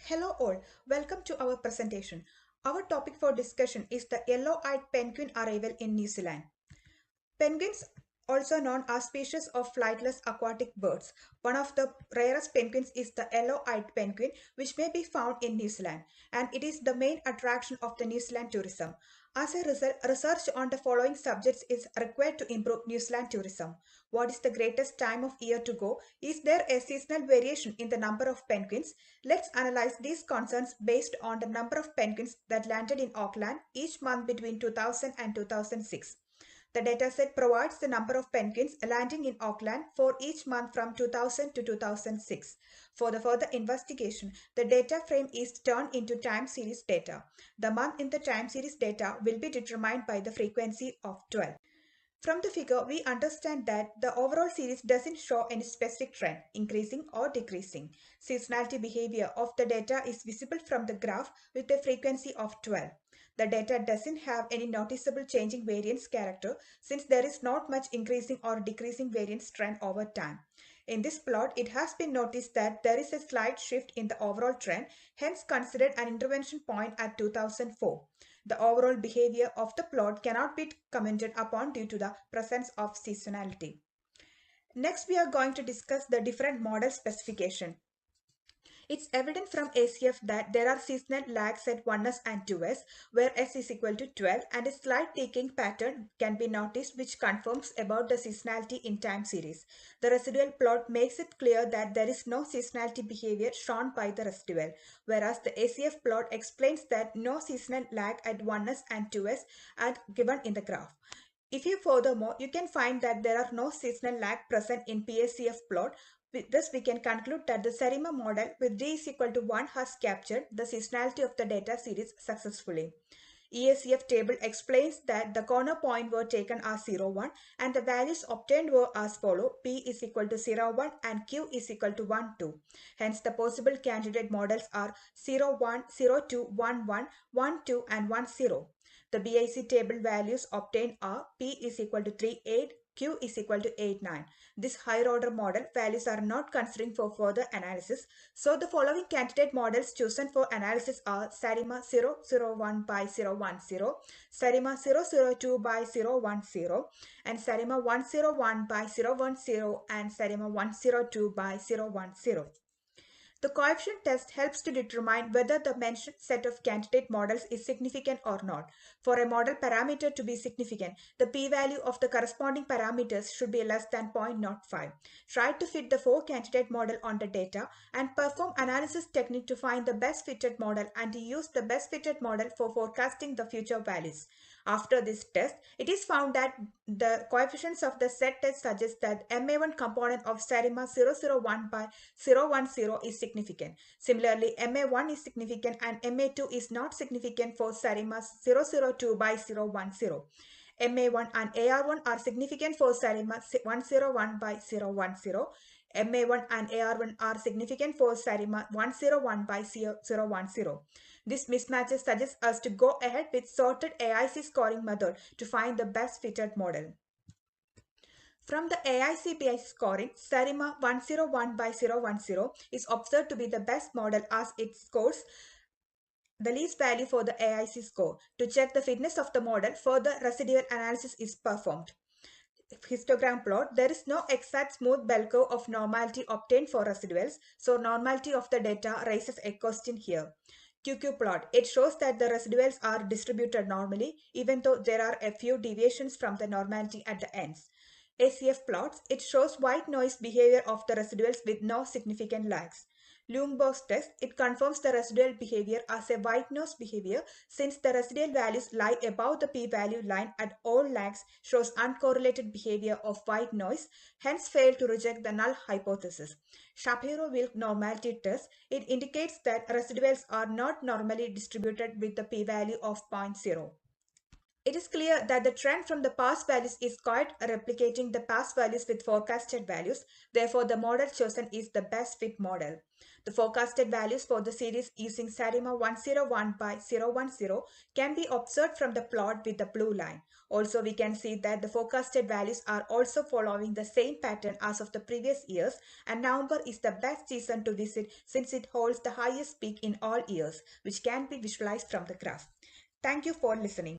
Hello all, welcome to our presentation. Our topic for discussion is the yellow-eyed penguin arrival in New Zealand. Penguins, also known as species of flightless aquatic birds. One of the rarest penguins is the yellow-eyed penguin, which may be found in New Zealand, and it is the main attraction of the New Zealand tourism. As a result, research on the following subjects is required to improve New Zealand tourism. What is the greatest time of year to go? Is there a seasonal variation in the number of penguins? Let's analyze these concerns based on the number of penguins that landed in Auckland each month between 2000 and 2006. The dataset provides the number of penguins landing in Auckland for each month from 2000 to 2006. For the further investigation, the data frame is turned into time series data. The month in the time series data will be determined by the frequency of 12. From the figure, we understand that the overall series doesn't show any specific trend, increasing or decreasing. Seasonality behavior of the data is visible from the graph with a frequency of 12. The data doesn't have any noticeable changing variance character since there is not much increasing or decreasing variance trend over time. In this plot, it has been noticed that there is a slight shift in the overall trend, hence considered an intervention point at 2004. The overall behavior of the plot cannot be commented upon due to the presence of seasonality. Next, we are going to discuss the different model specification. It's evident from ACF that there are seasonal lags at 1s and 2s, where s is equal to 12, and a slight decaying pattern can be noticed which confirms about the seasonality in time series. The residual plot makes it clear that there is no seasonality behavior shown by the residual, whereas the ACF plot explains that no seasonal lag at 1s and 2s are given in the graph. If you furthermore, you can find that there are no seasonal lag present in PACF plot. With this, we can conclude that the Serima model with d is equal to 1 has captured the seasonality of the data series successfully. EACF table explains that the corner point were taken as 0, 1 and the values obtained were as follow: P is equal to 0, 1 and Q is equal to 1, 2. Hence, the possible candidate models are 0, 1, 0, 2, 1, 1, 1, 2 and 1, 0. The BIC table values obtained are P is equal to 3, 8, Q is equal to 8, 9. This higher order model values are not considering for further analysis. So the following candidate models chosen for analysis are Sarima 001 by 010, Sarima 002 by 010, and Sarima 101 by 010, and Sarima 102 by 010. The coefficient test helps to determine whether the mentioned set of candidate models is significant or not. For a model parameter to be significant, the p-value of the corresponding parameters should be less than 0.05. Try to fit the 4 candidate model on the data and perform analysis technique to find the best fitted model and to use the best fitted model for forecasting the future values. After this test, it is found that the coefficients of the set test suggest that MA1 component of Sarima 001 by 010 is significant. Similarly, MA1 is significant and MA2 is not significant for Sarima 002 by 010. MA1 and AR1 are significant for Sarima 101 by 010. MA1 and AR1 are significant for Sarima 101 by 010. This mismatches suggest us to go ahead with sorted AIC scoring method to find the best fitted model. From the AIC-BI scoring, Sarima 101 by 010 is observed to be the best model as it scores the least value for the AIC score. To check the fitness of the model, further residual analysis is performed. Histogram plot, there is no exact smooth bell curve of normality obtained for residuals, so normality of the data raises a question here. QQ plot, it shows that the residuals are distributed normally, even though there are a few deviations from the normality at the ends. ACF plots, it shows white noise behavior of the residuals with no significant lags. Lumborg's test, it confirms the residual behavior as a white noise behavior since the residual values lie above the p-value line at all lags shows uncorrelated behavior of white noise, hence fail to reject the null hypothesis. Shapiro-Wilk normality test, it indicates that residuals are not normally distributed with the p-value of 0.0. It is clear that the trend from the past values is quite replicating the past values with forecasted values. Therefore, the model chosen is the best fit model. The forecasted values for the series using SARIMA 101 by 010 can be observed from the plot with the blue line. Also, we can see that the forecasted values are also following the same pattern as of the previous years, and November is the best season to visit since it holds the highest peak in all years, which can be visualized from the graph. Thank you for listening.